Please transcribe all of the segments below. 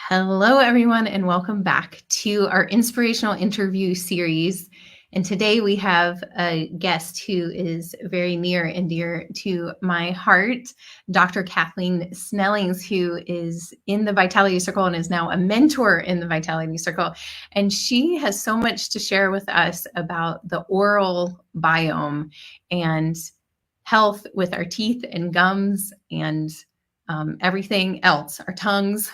Hello, everyone, and welcome back to our Inspirational Interview series. And today we have a guest who is very near and dear to my heart, Dr. Kathleen Snellings, who is in the Vitality Circle and is now a mentor in the Vitality Circle. And she has so much to share with us about the oral biome and health with our teeth and gums and everything else, our tongues.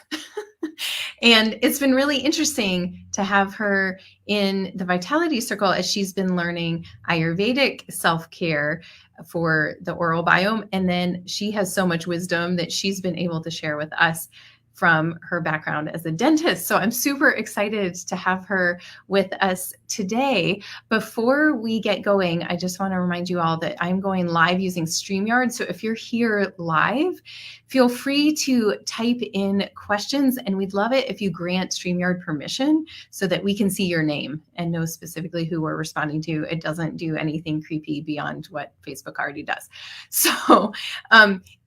And it's been really interesting to have her in the Vitality Circle as she's been learning Ayurvedic self-care for the oral biome. And then she has so much wisdom that she's been able to share with us from her background as a dentist. So I'm super excited to have her with us today. Before we get going, I just want to remind you all that I'm going live using StreamYard. So if you're here live, feel free to type in questions, and we'd love it if you grant StreamYard permission so that we can see your name and know specifically who we're responding to. It doesn't do anything creepy beyond what Facebook already does. So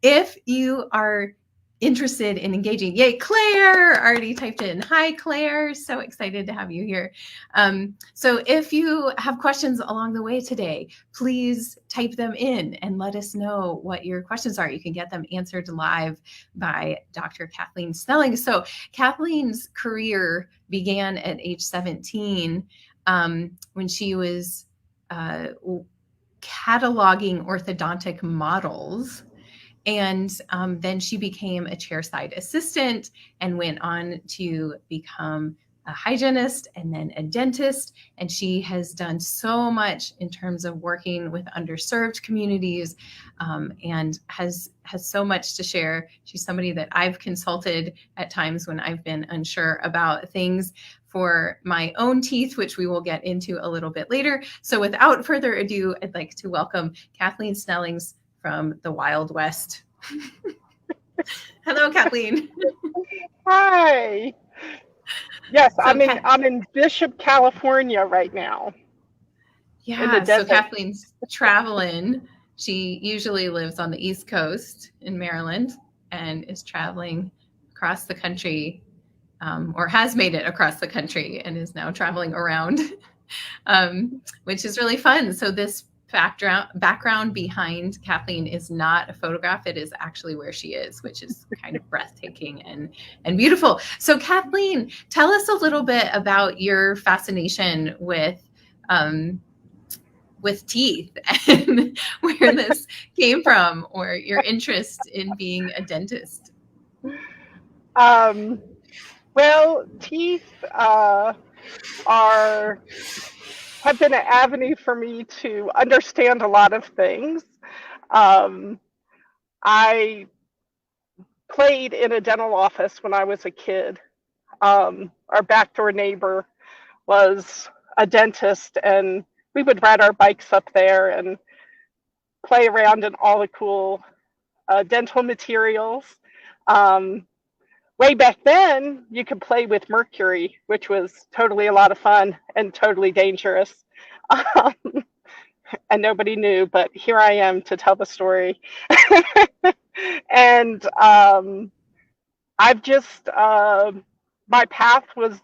if you are interested in engaging. Yay, Claire already typed in. Hi, Claire. So excited to have you here. So if you have questions along the way today, please type them in and let us know what your questions are. You can get them answered live by Dr. Kathleen Snellings. So Kathleen's career began at age 17 when she was cataloging orthodontic models. And then she became a chairside assistant and went on to become a hygienist and then a dentist. And she has done so much in terms of working with underserved communities and has so much to share. She's somebody that I've consulted at times when I've been unsure about things for my own teeth, which we will get into a little bit later. So without further ado, I'd like to welcome Kathleen Snellings from the Wild West. Hello, Kathleen. Hi. Yes, so I'm in Bishop, California right now. Yeah, so Kathleen's traveling. She usually lives on the East Coast in Maryland and is traveling across the country, or has made it across the country and is now traveling around, which is really fun. So this background behind Kathleen is not a photograph. It is actually where she is, which is kind of breathtaking and beautiful. So Kathleen, tell us a little bit about your fascination with teeth and where this came from, or your interest in being a dentist. Well, teeth have been an avenue for me to understand a lot of things. I played in a dental office when I was a kid. Our backdoor neighbor was a dentist, and we would ride our bikes up there and play around in all the cool dental materials. Way back then, you could play with mercury, which was totally a lot of fun and totally dangerous. And nobody knew, but here I am to tell the story. And I've just, my path was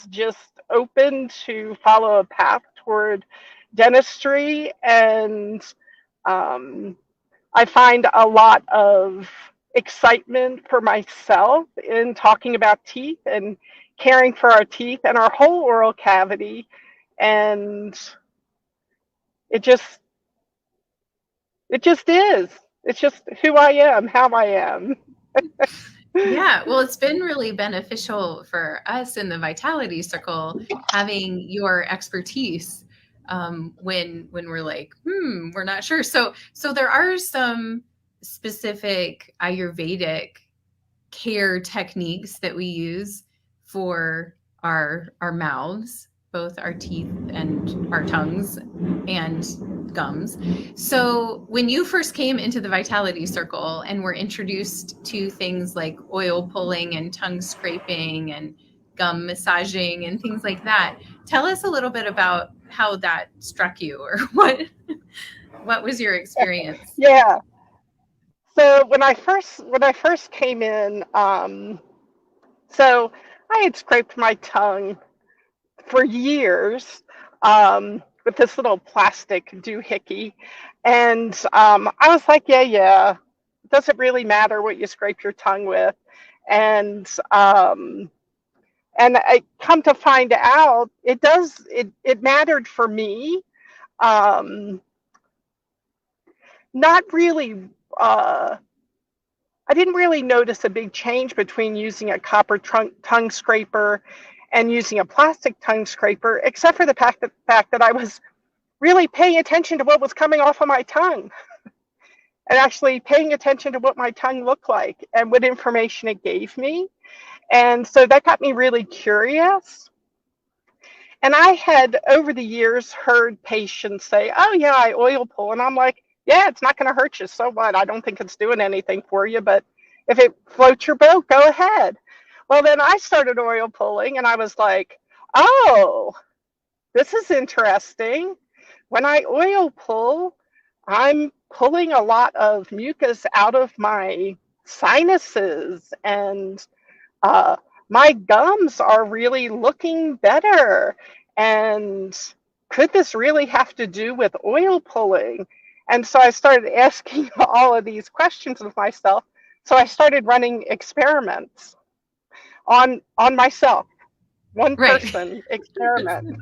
just open to follow a path toward dentistry. And I find a lot of excitement for myself in talking about teeth and caring for our teeth and our whole oral cavity. And it just is. It's just who I am, how I am. Yeah, well, it's been really beneficial for us in the Vitality Circle having your expertise when we're like, we're not sure. So there are some specific Ayurvedic care techniques that we use for our mouths, both our teeth and our tongues and gums. So when you first came into the Vitality Circle and were introduced to things like oil pulling and tongue scraping and gum massaging and things like that, tell us a little bit about how that struck you, or what was your experience? Yeah. So when I first came in, So I had scraped my tongue for years with this little plastic doohickey. And I was like, yeah, it doesn't really matter what you scrape your tongue with. And I come to find out it does, it mattered for me. Um, Not really, I didn't really notice a big change between using a copper tongue scraper and using a plastic tongue scraper, except for the fact that I was really paying attention to what was coming off of my tongue and actually paying attention to what my tongue looked like and what information it gave me. And so that got me really curious. And I had over the years heard patients say, oh, yeah, I oil pull. And I'm like, yeah, it's not going to hurt you. So what? I don't think it's doing anything for you. But if it floats your boat, go ahead. Well, then I started oil pulling and I was like, oh, this is interesting. When I oil pull, I'm pulling a lot of mucus out of my sinuses, and uh, my gums are really looking better. And could this really have to do with oil pulling? And so I started asking all of these questions of myself. So I started running experiments on myself, one Right. person experiment.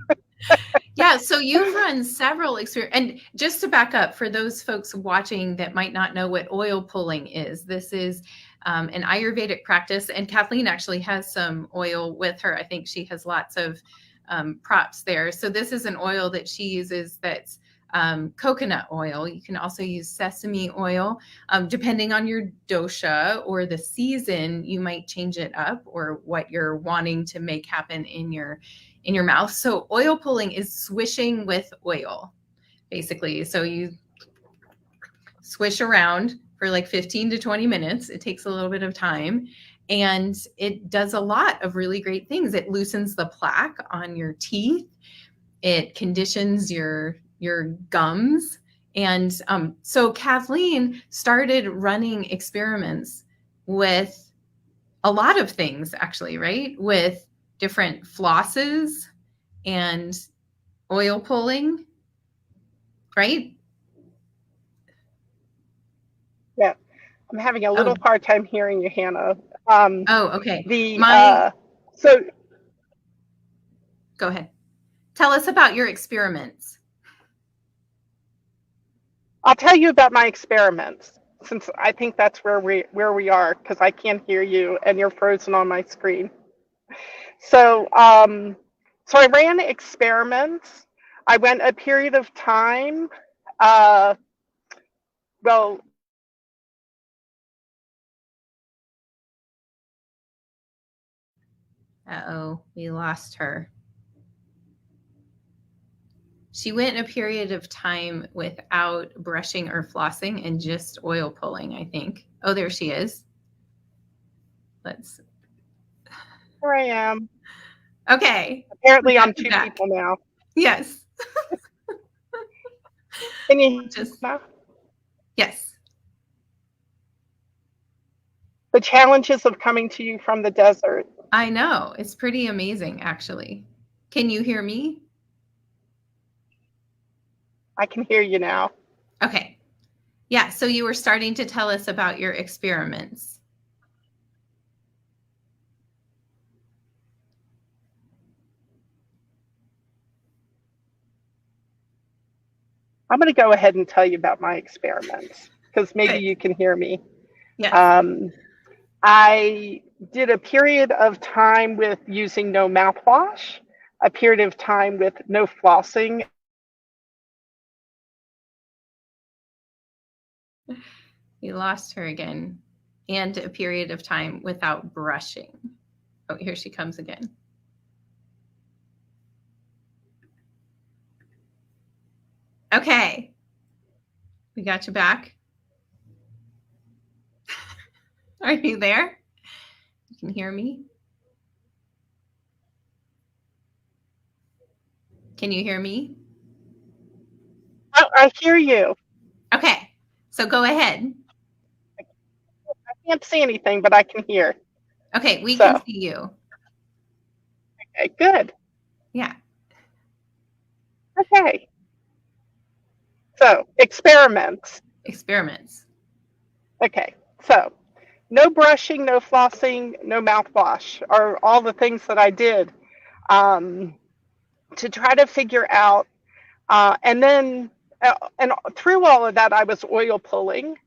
Yeah, so you've run several experiments. And just to back up, for those folks watching that might not know what oil pulling is, this is an Ayurvedic practice. And Kathleen actually has some oil with her. I think she has lots of props there. So this is an oil that she uses that's coconut oil. You can also use sesame oil. Depending on your dosha or the season, you might change it up or what you're wanting to make happen in your mouth. So oil pulling is swishing with oil, basically. So you swish around for like 15 to 20 minutes. It takes a little bit of time. And it does a lot of really great things. It loosens the plaque on your teeth. It conditions your gums. And so Kathleen started running experiments with a lot of things, actually, right? With different flosses and oil pulling, right? Yeah, I'm having a little Oh, hard time hearing you, Hannah. Um, oh, okay. the My, so go ahead. Tell us about your experiments. I'll tell you about my experiments, since I think that's where we are, because I can't hear you and you're frozen on my screen. So so I ran experiments. I went a period of time. Uh, well, Uh-oh, we lost her. She went a period of time without brushing or flossing and just oil pulling, I think. Oh, there she is. Let's, here I am. okay. We Apparently, got I'm you two back. people now. Yes. Can you Just, now? yes. The challenges of coming to you from the desert. I know. It's pretty amazing, actually. Can you hear me? I can hear you now. Okay. Yeah. So you were starting to tell us about your experiments. I'm going to go ahead and tell you about my experiments because maybe Good. you can hear me. Yes. Um, I did a period of time with using no mouthwash, a period of time with no flossing. We lost her again. And a period of time without brushing. Oh, here she comes again. Okay. We got you back. Are you there? You can hear me? Can you hear me? Oh, I hear you. Okay. So go ahead. I can't see anything, but I can hear. Okay, we can So, see you. okay, good. Yeah. Okay. So, experiments. Experiments. Okay. So, no brushing, no flossing, no mouthwash are all the things that I did um, to try to figure out. And through all of that, I was oil pulling.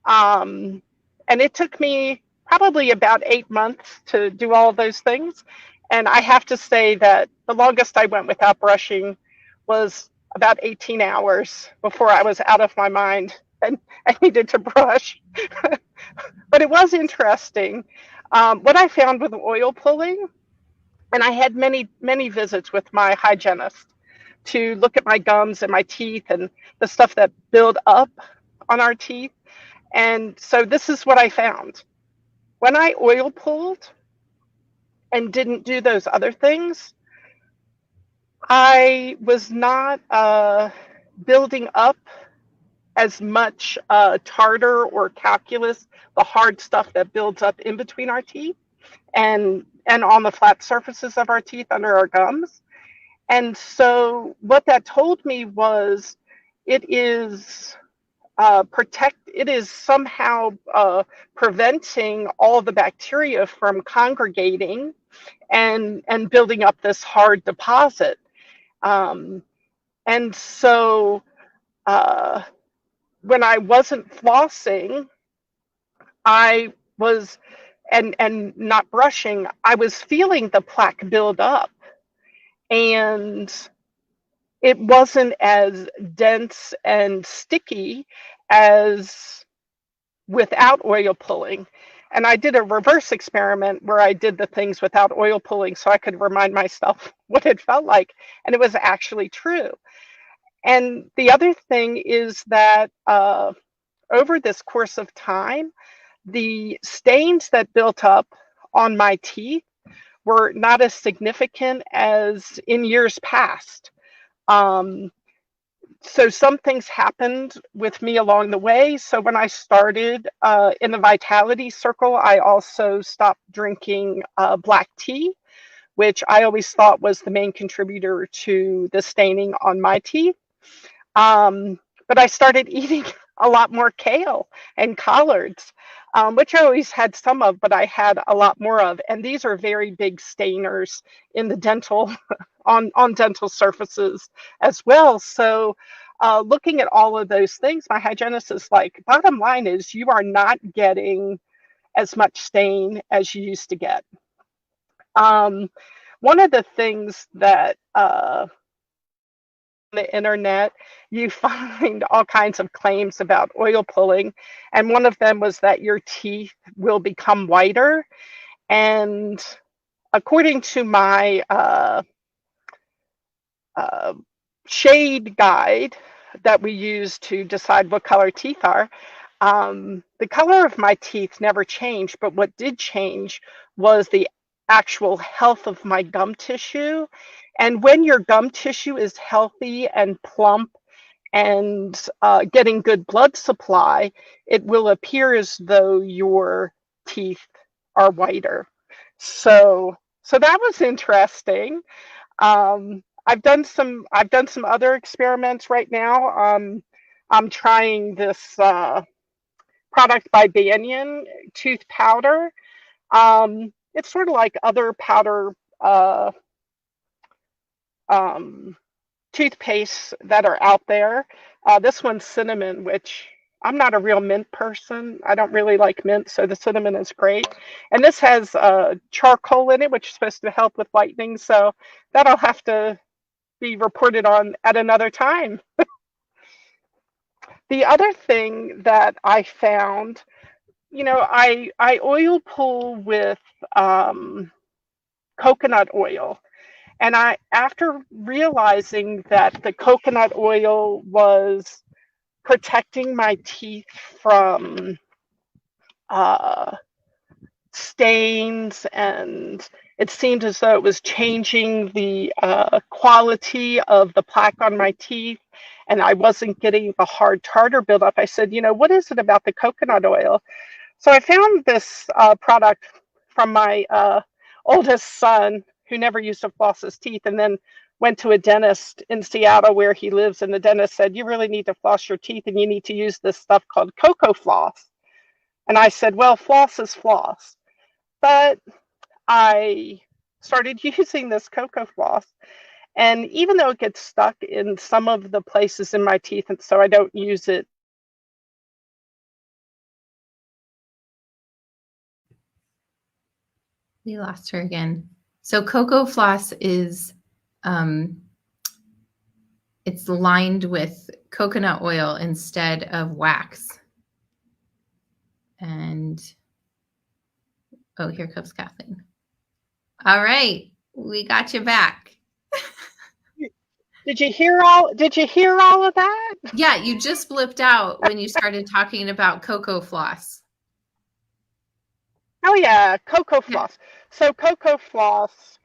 Um, and it took me probably about 8 months to do all of those things. And I have to say that the longest I went without brushing was about 18 hours before I was out of my mind and I needed to brush. But it was interesting. What I found with oil pulling, and I had many visits with my hygienist to look at my gums and my teeth and the stuff that build up on our teeth. And so this is what I found. When I oil pulled and didn't do those other things, I was not building up as much tartar or calculus, the hard stuff that builds up in between our teeth and on the flat surfaces of our teeth under our gums. And so what that told me was it is it is somehow preventing all the bacteria from congregating and building up this hard deposit. Um, and so uh, when I wasn't flossing, I was and not brushing, I was feeling the plaque build up, and it wasn't as dense and sticky as without oil pulling. And I did a reverse experiment where I did the things without oil pulling so I could remind myself what it felt like. And it was actually true. And the other thing is that over this course of time, the stains that built up on my teeth were not as significant as in years past. Um, so some things happened with me along the way. So when I started in the Vitality Circle, I also stopped drinking black tea, which I always thought was the main contributor to the staining on my teeth. Um, but I started eating a lot more kale and collards, which I always had some of, but I had a lot more of. And these are very big stainers in the dental, on dental surfaces as well. So looking at all of those things, my hygienist is like, bottom line is you are not getting as much stain as you used to get. Um, One of the things that the internet, you find all kinds of claims about oil pulling. And one of them was that your teeth will become whiter. And according to my uh, shade guide that we use to decide what color teeth are, the color of my teeth never changed, but what did change was the actual health of my gum tissue. And when your gum tissue is healthy and plump and getting good blood supply, it will appear as though your teeth are whiter. So that was interesting. I've done some other experiments right now. I'm trying this product by Banyan, tooth powder. It's sort of like other powder um, toothpastes that are out there. This one's cinnamon, which I'm not a real mint person. I don't really like mint, so the cinnamon is great. And this has charcoal in it, which is supposed to help with whitening. So that'll have to be reported on at another time. The other thing that I found, I oil pull with um, coconut oil. And after realizing that the coconut oil was protecting my teeth from uh, stains, and it seemed as though it was changing the quality of the plaque on my teeth, and I wasn't getting the hard tartar buildup. I said, what is it about the coconut oil? So I found this product from my oldest son, who never used to floss his teeth, and then went to a dentist in Seattle where he lives, and the dentist said, you really need to floss your teeth and you need to use this stuff called cocoa floss. And I said, well, floss is floss. But I started using this cocoa floss, and even though it gets stuck in some of the places in my teeth, and so I don't use it. We lost her again. So cocoa floss is it's lined with coconut oil instead of wax. And oh, here comes Kathleen. All right, we got you back. Did you hear all of that? Yeah, you just blipped out when you started talking about cocoa floss. Oh yeah, cocoa floss. Yeah. So cocoa floss,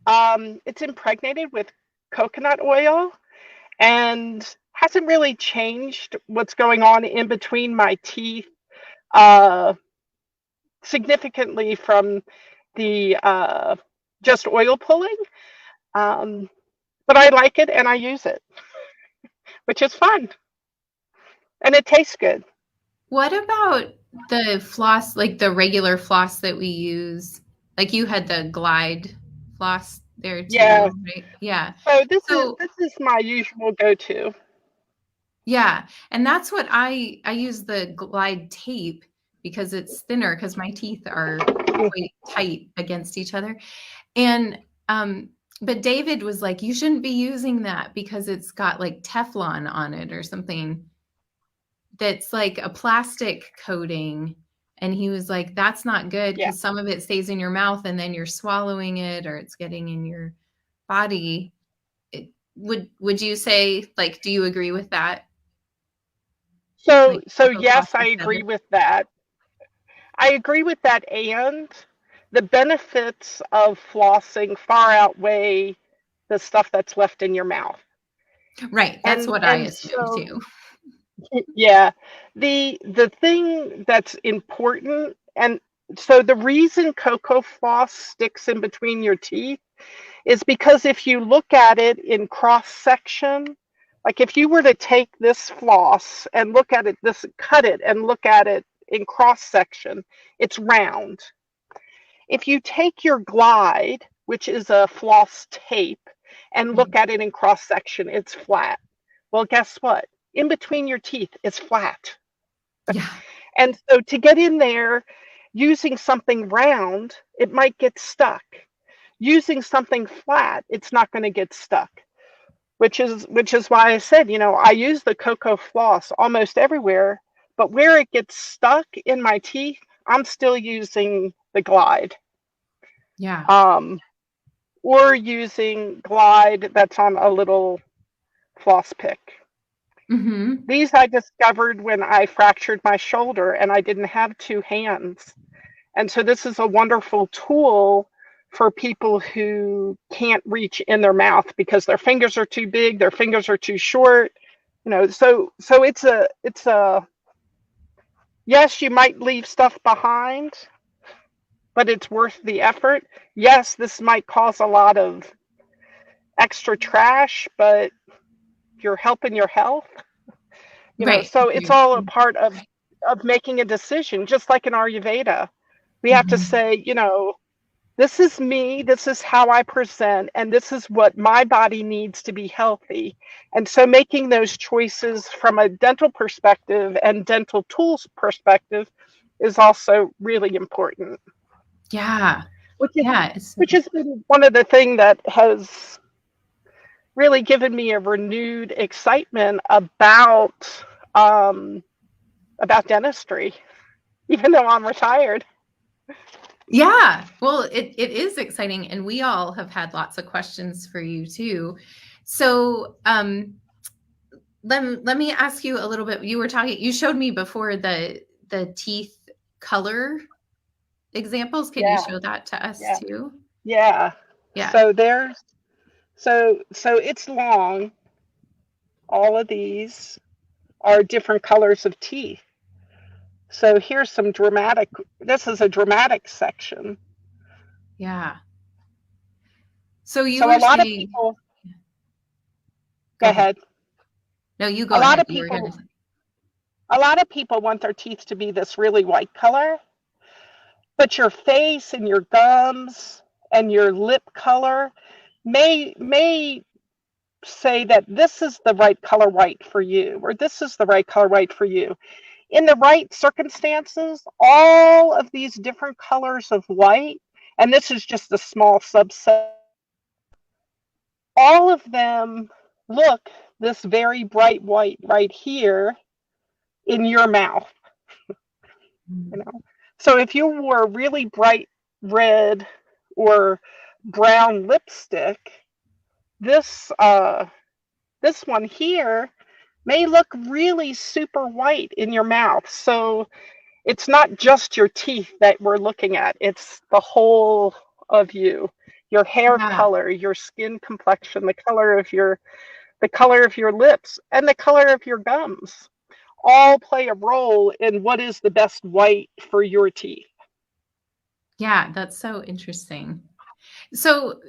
it's impregnated with coconut oil and hasn't really changed what's going on in between my teeth significantly from the just oil pulling. But I like it and I use it, which is fun. And it tastes good. What about the floss, like the regular floss that we use? Like you had the Glide floss there too, yeah. Right? Yeah. So this is my usual go-to. Yeah, and that's what I use the Glide tape because it's thinner because my teeth are quite tight against each other. And but David was like, you shouldn't be using that because it's got like Teflon on it or something that's like a plastic coating. And he was like, that's not good because some of it stays in your mouth and then you're swallowing it or it's getting in your body. Would you say, like, do you agree with that? So yes, I agree with that. I agree with that, and the benefits of flossing far outweigh the stuff that's left in your mouth. Right, that's what I assume too. Yeah, the thing that's important, and so the reason cocoa floss sticks in between your teeth is because if you look at it in cross section, like if you were to take this floss and look at it, cut it and look at it in cross section, it's round. If you take your Glide, which is a floss tape, and look at it in cross section, it's flat. Well, guess what? In between your teeth, it's flat. Yeah. And so to get in there using something round, it might get stuck. Using something flat, it's not going to get stuck. Which is why I said, I use the cocoa floss almost everywhere, but where it gets stuck in my teeth, I'm still using the Glide. Yeah. Or using Glide that's on a little floss pick. Mm-hmm. These I discovered when I fractured my shoulder and I didn't have two hands. And so this is a wonderful tool for people who can't reach in their mouth because their fingers are too big, their fingers are too short. So it's a yes, you might leave stuff behind, but it's worth the effort. Yes, this might cause a lot of extra trash, but you're helping your health. Right. So it's all a part of making a decision, just like in Ayurveda. We have to say, this is me, this is how I present, and this is what my body needs to be healthy. And so making those choices from a dental perspective and dental tools perspective is also really important. Yeah. Which has been one of the things that has really given me a renewed excitement about dentistry, even though I'm retired. Yeah, well, it is exciting, and we all have had lots of questions for you too. So let me ask you a little bit. You showed me before the teeth color examples. Can you show that to us too? Yeah. So so it's long. All of these are different colors of teeth. So here's this is a dramatic section. Yeah. So you So a were lot of saying, people, go go ahead. ahead. No, you A go lot ahead. of You were going to people, say, a lot of people want their teeth to be this really white color, but your face and your gums and your lip color may say that this is the right color white for you, or this is the right color white for you. In the right circumstances, all of these different colors of white, and this is just a small subset, all of them look this very bright white right here in your mouth, you mm, know. So if you wore really bright red or brown lipstick, this this one here may look really super white in your mouth. So it's not just your teeth that we're looking at, it's the whole of you. Your hair yeah. color, your skin complexion, the color of your lips, and the color of your gums all play a role in what is the best white for your teeth. Yeah, that's so interesting. So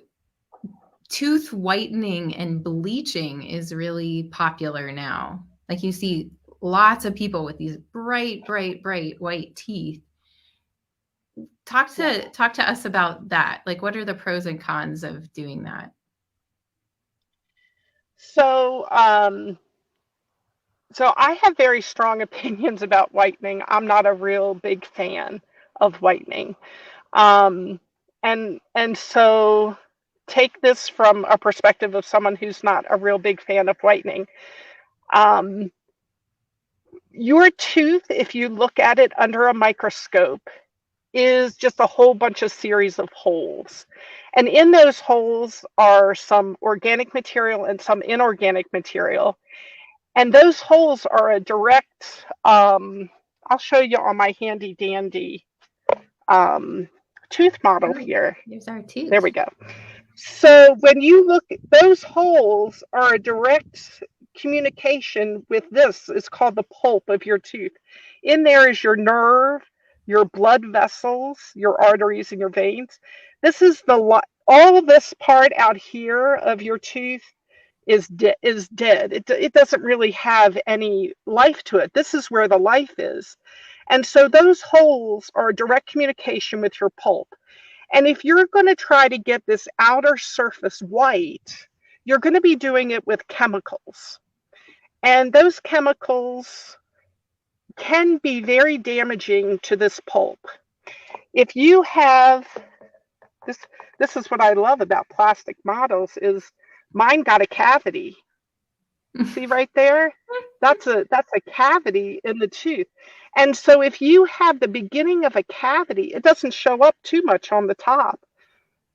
tooth whitening and bleaching is really popular now. Like you see lots of people with these bright, bright, bright white teeth. Yeah. Talk to us about that. Like what are the pros and cons of doing that? So, so I have very strong opinions about whitening. I'm not a real big fan of whitening. Um, and so take this from a perspective of someone who's not a real big fan of whitening. Um, your tooth, if you look at it under a microscope, is just a whole bunch of series of holes. And in those holes are some organic material and some inorganic material. And those holes are a direct, I'll show you on my handy dandy um, tooth model Oh, here. here's our There tooth. we go. So when you look, those holes are a direct communication with this. It's called the pulp of your tooth. In there is your nerve, your blood vessels, your arteries, and your veins. This is all this part out here of your tooth is dead. It doesn't really have any life to it. This is where the life is. And so those holes are a direct communication with your pulp. And if you're going to try to get this outer surface white, you're going to be doing it with chemicals. And those chemicals can be very damaging to this pulp. If you have this, this is what I love about plastic models is mine got a cavity. See right there? That's a cavity in the tooth. And so if you have the beginning of a cavity, it doesn't show up too much on the top.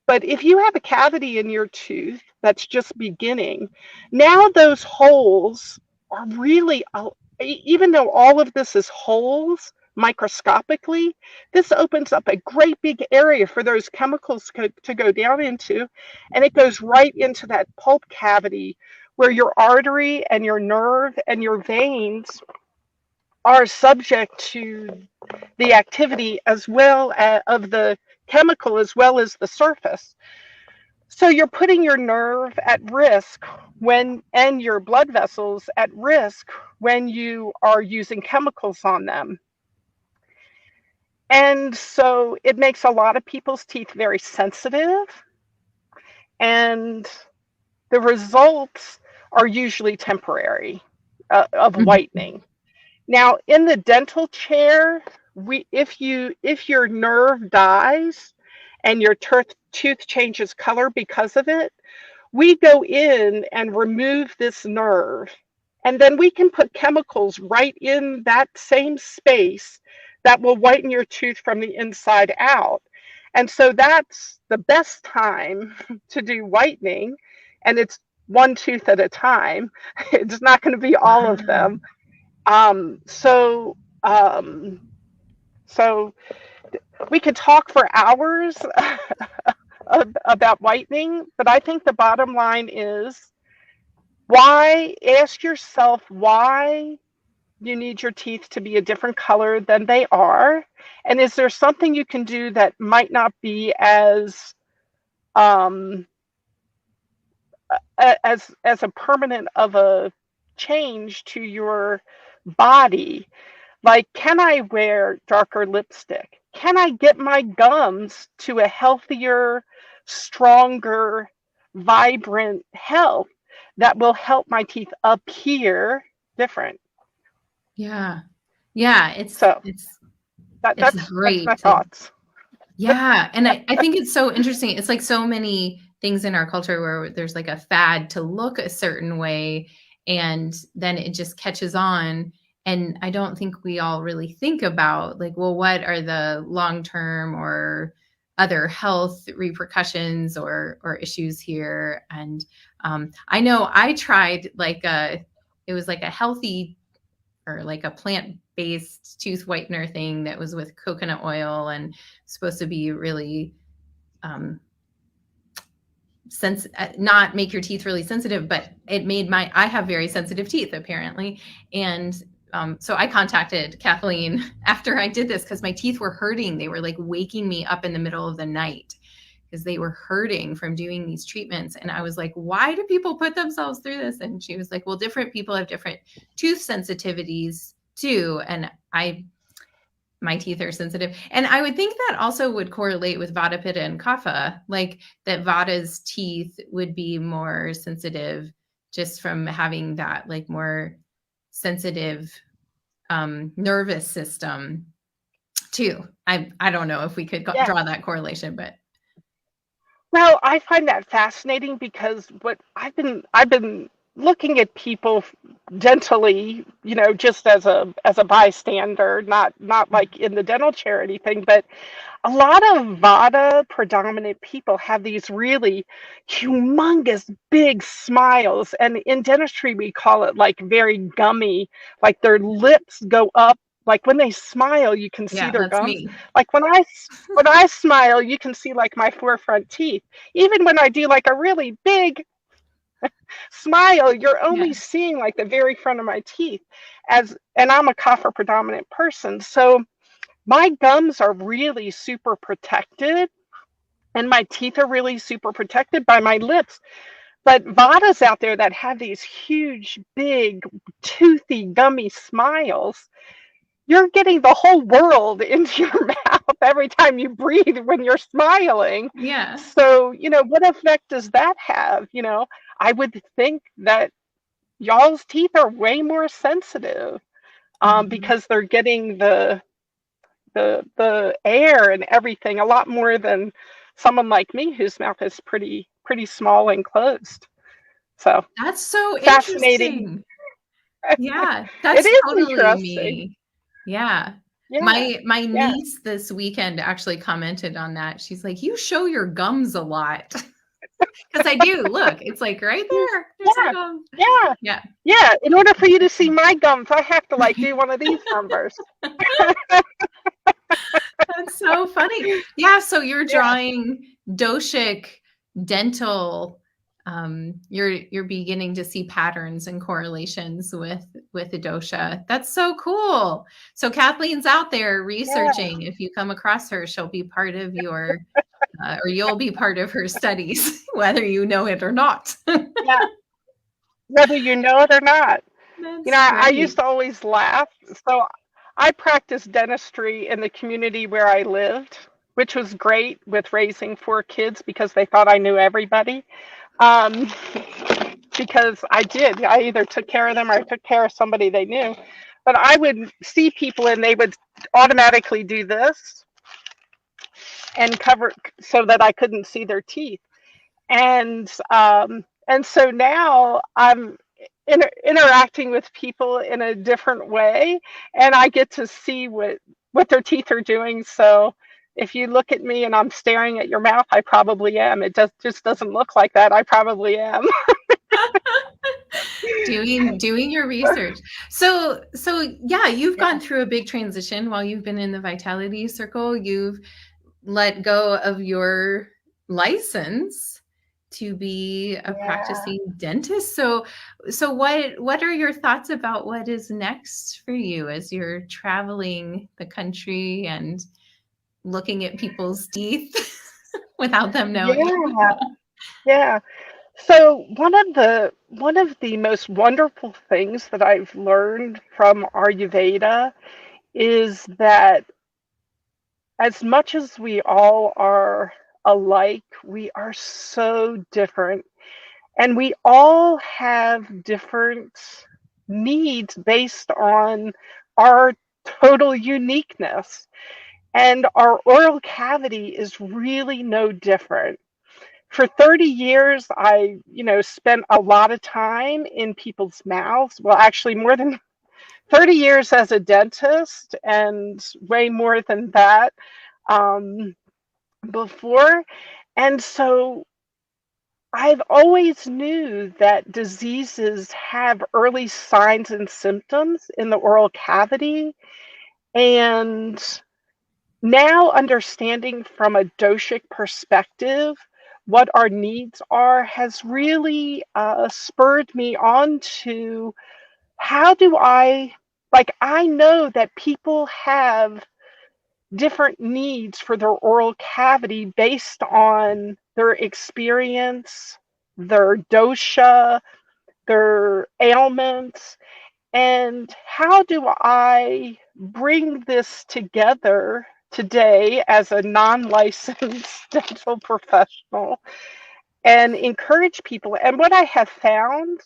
But if you have a cavity in your tooth that's just beginning, now those holes are really, even though all of this is holes microscopically, this opens up a great big area for those chemicals to go down into. And it goes right into that pulp cavity where your artery and your nerve and your veins are subject to the activity as well as of the chemical as well as the surface. So you're putting your nerve at risk when and your blood vessels at risk when you are using chemicals on them. And so it makes a lot of people's teeth very sensitive, and the results are usually temporary of whitening. Now, in the dental chair, if your nerve dies and your tooth changes color because of it, we go in and remove this nerve, and then we can put chemicals right in that same space that will whiten your tooth from the inside out. And so that's the best time to do whitening, and it's one tooth at a time. It's not going to be all of Wow. them. So um, so we could talk for hours about whitening, but I think the bottom line is why, ask yourself why you need your teeth to be a different color than they are? And is there something you can do that might not be as um, as a permanent of a change to your body? Like, can I wear darker lipstick? Can I get my gums to a healthier, stronger, vibrant health that will help my teeth appear different? Yeah. Yeah. So It's that's my great to, thoughts. yeah. And I think it's so interesting. It's like so many things in our culture where there's like a fad to look a certain way and then it just catches on. And I don't think we all really think about like, well, what are the long-term or other health repercussions or issues here? And I know I tried it was like a healthy or like a plant-based tooth whitener thing that was with coconut oil and supposed to be really not make your teeth really sensitive, but it made I have very sensitive teeth apparently. And so I contacted Kathleen after I did this because my teeth were hurting. They were like waking me up in the middle of the night because they were hurting from doing these treatments. And I was like, why do people put themselves through this? And she was like, well, different people have different tooth sensitivities too. And my teeth are sensitive. And I would think that also would correlate with Vata, Pitta, and Kapha, like that Vata's teeth would be more sensitive just from having that like more sensitive nervous system too. I don't know if we could Yeah. draw that correlation, but Well, I find that fascinating because what I've been looking at people dentally, just as a bystander, not like in the dental chair or anything, but a lot of Vata predominant people have these really humongous big smiles, and in dentistry we call it like very gummy, like their lips go up. Like when they smile, you can see yeah, their that's gums. me. Like when I smile, you can see like my four front teeth. Even when I do like a really big smile, you're Yeah. only seeing like the very front of my teeth. And I'm a Kapha predominant person, so my gums are really super protected and my teeth are really super protected by my lips. But Vadas out there that have these huge, big, toothy, gummy smiles, you're getting the whole world into your mouth every time you breathe when you're smiling. Yeah. So, what effect does that have? I would think that y'all's teeth are way more sensitive because they're getting the air and everything a lot more than someone like me whose mouth is pretty small and closed. So That's so fascinating. interesting. Yeah, It that's is totally interesting. me. Yeah. Yeah, My yeah, niece this weekend actually commented on that. She's like, "You show your gums a lot." Because I do. Look, it's like right there. There's the yeah, gum. yeah, Yeah. yeah. In order for you to see my gums, I have to like do one of these numbers. That's so funny. Yeah, so you're Yeah, drawing doshic dental you're beginning to see patterns and correlations with the dosha. That's so cool. So Kathleen's out there yeah, researching. If you come across her, she'll be part of your or you'll be part of her studies, whether you know it or not. yeah. Whether you know it or not. That's I used great. to always laugh. So I practiced dentistry in the community where I lived, which was great with raising four kids because they thought I knew everybody. Um, because I did. I either took care of them or I took care of somebody they knew. But I would see people and they would automatically do this and cover so that I couldn't see their teeth. And so now I'm interacting with people in a different way, and I get to see what their teeth are doing. So if you look at me and I'm staring at your mouth, I probably am. It just doesn't look like that. I probably am. Doing your research. So yeah, you've gone through a big transition while you've been in the Vitality Circle. You've let go of your license to be a Yeah. practicing dentist. So what are your thoughts about what is next for you as you're traveling the country and looking at people's teeth without them knowing? Yeah. Yeah. So one of the most wonderful things that I've learned from Ayurveda is that as much as we all are alike, we are so different. And we all have different needs based on our total uniqueness. And our oral cavity is really no different. For 30 years, I spent a lot of time in people's mouths. Well, actually, more than 30 years as a dentist, and way more than that um, before. And so I've always knew that diseases have early signs and symptoms in the oral cavity. And now understanding from a doshic perspective what our needs are has really spurred me on to how do I know that people have different needs for their oral cavity based on their experience, their dosha, their ailments, and how do I bring this together today as a non-licensed dental professional and encourage people? And what I have found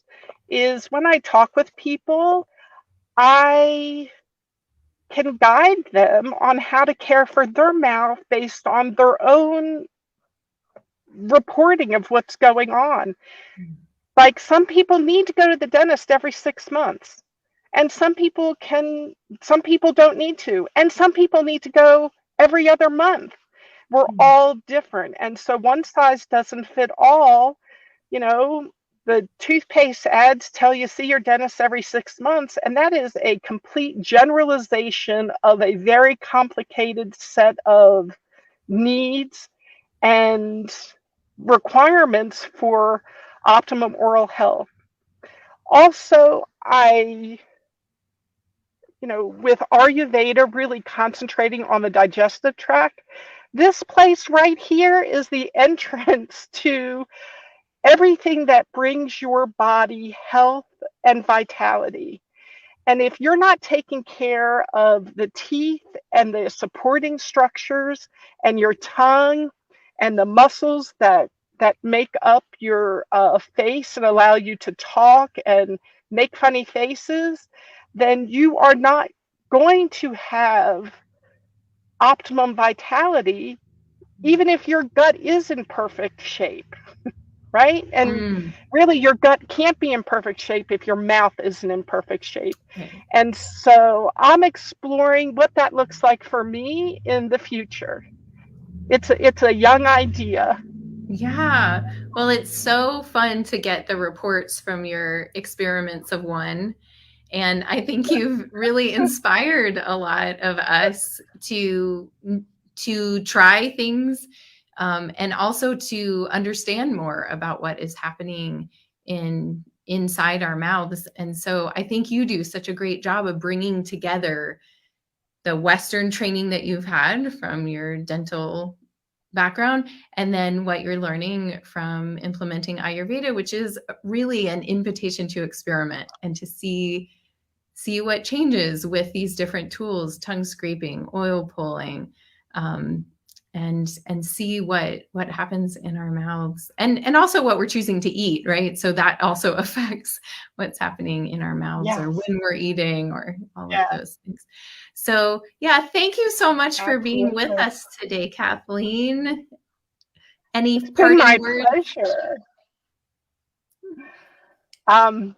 is when I talk with people, I can guide them on how to care for their mouth based on their own reporting of what's going on. Like some people need to go to the dentist every 6 months, and some people don't need to, and some people need to go every other month. We're all different. And so one size doesn't fit all. You know, the toothpaste ads tell you see your dentist every 6 months, and that is a complete generalization of a very complicated set of needs and requirements for optimum oral health. Also, with Ayurveda really concentrating on the digestive tract, this place right here is the entrance to everything that brings your body health and vitality. And if you're not taking care of the teeth and the supporting structures and your tongue and the muscles that make up your face and allow you to talk and make funny faces, then you are not going to have optimum vitality, even if your gut is in perfect shape, right? And Mm, really, your gut can't be in perfect shape if your mouth isn't in perfect shape. right. And so I'm exploring what that looks like for me in the future. It's a young idea. Yeah. Well, it's so fun to get the reports from your experiments of one. And I think you've really inspired a lot of us to try things, and also to understand more about what is happening inside our mouths. And so I think you do such a great job of bringing together the Western training that you've had from your dental background, and then what you're learning from implementing Ayurveda, which is really an invitation to experiment and to see what changes with these different tools, tongue scraping, oil pulling, um, and see what happens in our mouths, and also what we're choosing to eat, right? So that also affects what's happening in our mouths or Yes, when we're eating or all of yeah, those things. So yeah, thank you so much for being with absolutely. us today, Kathleen. It's Any been parting my words? pleasure. Um,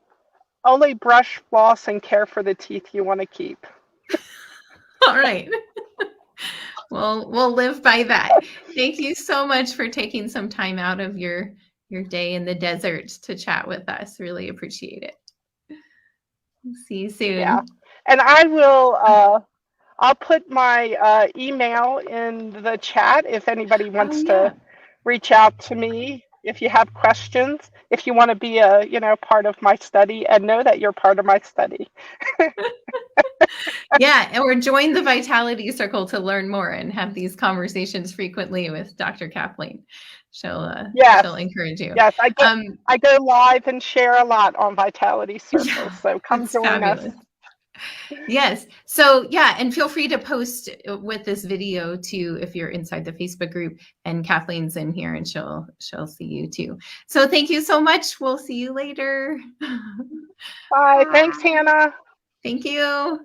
Only brush, floss, and care for the teeth you want to keep. All right. Well, we'll live by that. Thank you so much for taking some time out of your day in the desert to chat with us. Really appreciate it. See you Yeah, soon. and I'll put my email in the chat if anybody Oh wants yeah. to reach out to me. if you have questions, if you want to be a, part of my study, and know that you're part of my study. Yeah, or join the Vitality Circle to learn more and have these conversations frequently with Dr. Kathleen. Yes, She'll encourage you. yes, I go live and share a lot on Vitality Circle, Yeah, so come that's join us. fabulous. Yes. So yeah, and feel free to post with this video too if you're inside the Facebook group, and Kathleen's in here and she'll see you too. So thank you so much. We'll see you later. Bye. Thanks, Hannah. Thank you.